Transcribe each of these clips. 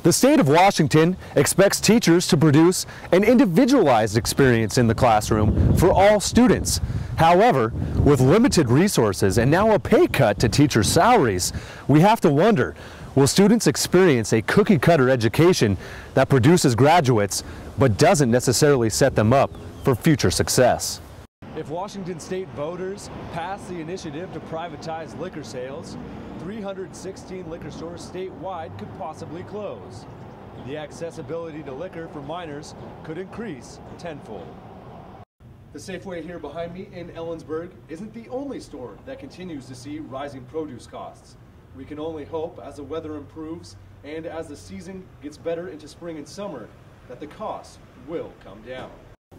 The state of Washington expects teachers to produce an individualized experience in the classroom for all students. However, with limited resources and now a pay cut to teachers' salaries, we have to wonder, will students experience a cookie-cutter education that produces graduates but doesn't necessarily set them up for future success? If Washington state voters pass the initiative to privatize liquor sales, 316 liquor stores statewide could possibly close. The accessibility to liquor for minors could increase tenfold. The Safeway here behind me in Ellensburg isn't the only store that continues to see rising produce costs. We can only hope as the weather improves and as the season gets better into spring and summer that the costs will come down.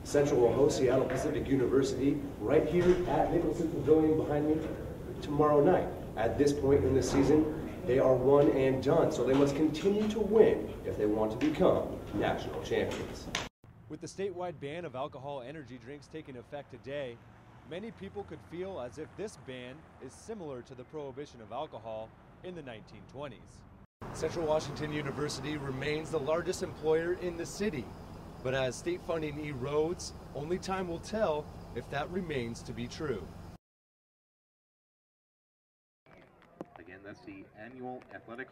Central will host Seattle Pacific University right here at Nicholson Pavilion behind me tomorrow night. At this point in the season, they are one and done, so they must continue to win if they want to become national champions. With the statewide ban of alcohol energy drinks taking effect today, many people could feel as if this ban is similar to the prohibition of alcohol in the 1920s. Central Washington University remains the largest employer in the city, but as state funding erodes, only time will tell if that remains to be true.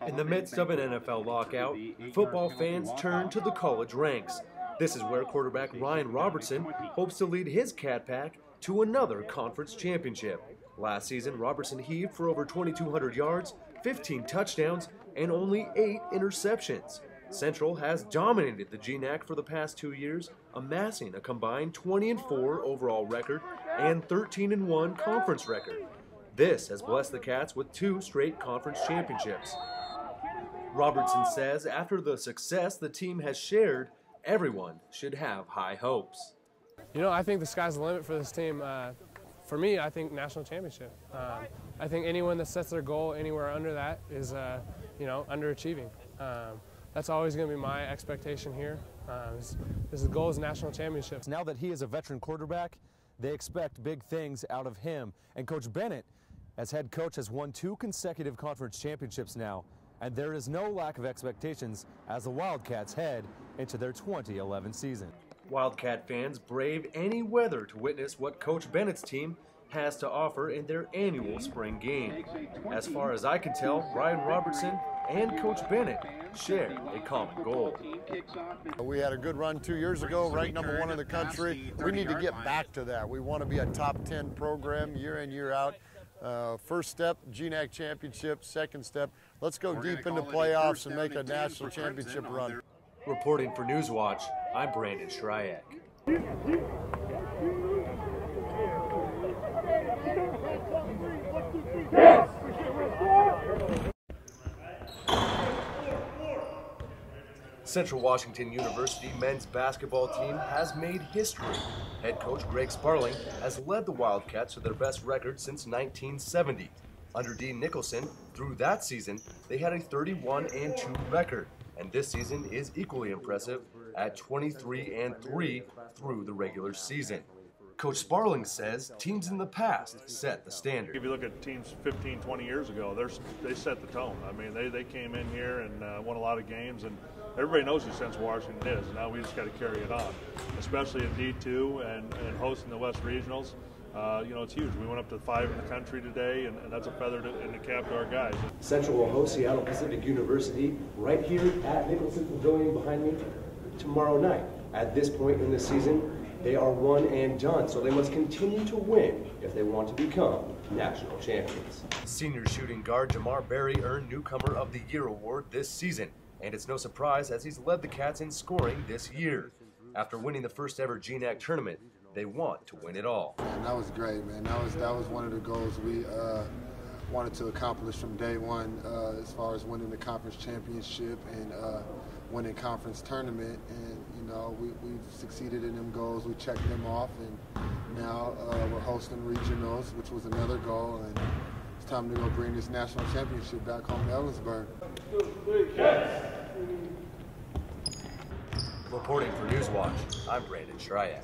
In the midst of an NFL lockout, football fans turn to the college ranks. This is where quarterback Ryan Robertson hopes to lead his Cat Pack to another conference championship. Last season, Robertson heaved for over 2,200 yards, 15 touchdowns, and only 8 interceptions. Central has dominated the GNAC for the past 2 years, amassing a combined 20-4 overall record and 13-1 conference record. This has blessed the Cats with 2 straight conference championships. Robertson says after the success the team has shared, everyone should have high hopes. You know, I think the sky's the limit for this team. For me, I think national championship. I think anyone that sets their goal anywhere under that is, underachieving. That's always going to be my expectation here. The goal is national championships. Now that he is a veteran quarterback, they expect big things out of him. And Coach Bennett, as head coach, has won 2 consecutive conference championships now, and there is no lack of expectations as the Wildcats head into their 2011 season. Wildcat fans brave any weather to witness what Coach Bennett's team has to offer in their annual spring game. As far as I can tell, Ryan Robertson and Coach Bennett share a common goal. We had a good run 2 years ago, ranked #1 in the country. We need to get back to that. We want to be a top 10 program year in, year out. First step, GNAC championship. Second step, let's go deep into playoffs and make a national championship run. Reporting for Newswatch, I'm Brandon Schreieck. Central Washington University men's basketball team has made history. Head coach Greg Sparling has led the Wildcats to their best record since 1970. Under Dean Nicholson, through that season, they had a 31-2 record, and this season is equally impressive at 23-3 through the regular season. Coach Sparling says teams in the past set the standard. If you look at teams 15, 20 years ago, they set the tone. I mean, they came in here and won a lot of games, and everybody knows who Central Washington is. Now we just got to carry it on, especially in D2 and hosting the West Regionals. It's huge. We went up to 5 in the country today, and that's a feather in the cap to our guys. Central will host Seattle Pacific University right here at Nicholson Pavilion behind me tomorrow night. At this point in the season, they are one and done, so they must continue to win if they want to become national champions. Senior shooting guard Jamar Berry earned Newcomer of the Year award this season, and it's no surprise as he's led the Cats in scoring this year. After winning the first ever GNAC tournament, they want to win it all. Man, that was great, man. That was one of the goals we wanted to accomplish from day one, as far as winning the conference championship and winning conference tournament. And we've succeeded in them goals. We checked them off, and now we're hosting regionals, which was another goal. And it's time to go bring this national championship back home to Ellensburg. Reporting for Newswatch, I'm Brandon Schreieck.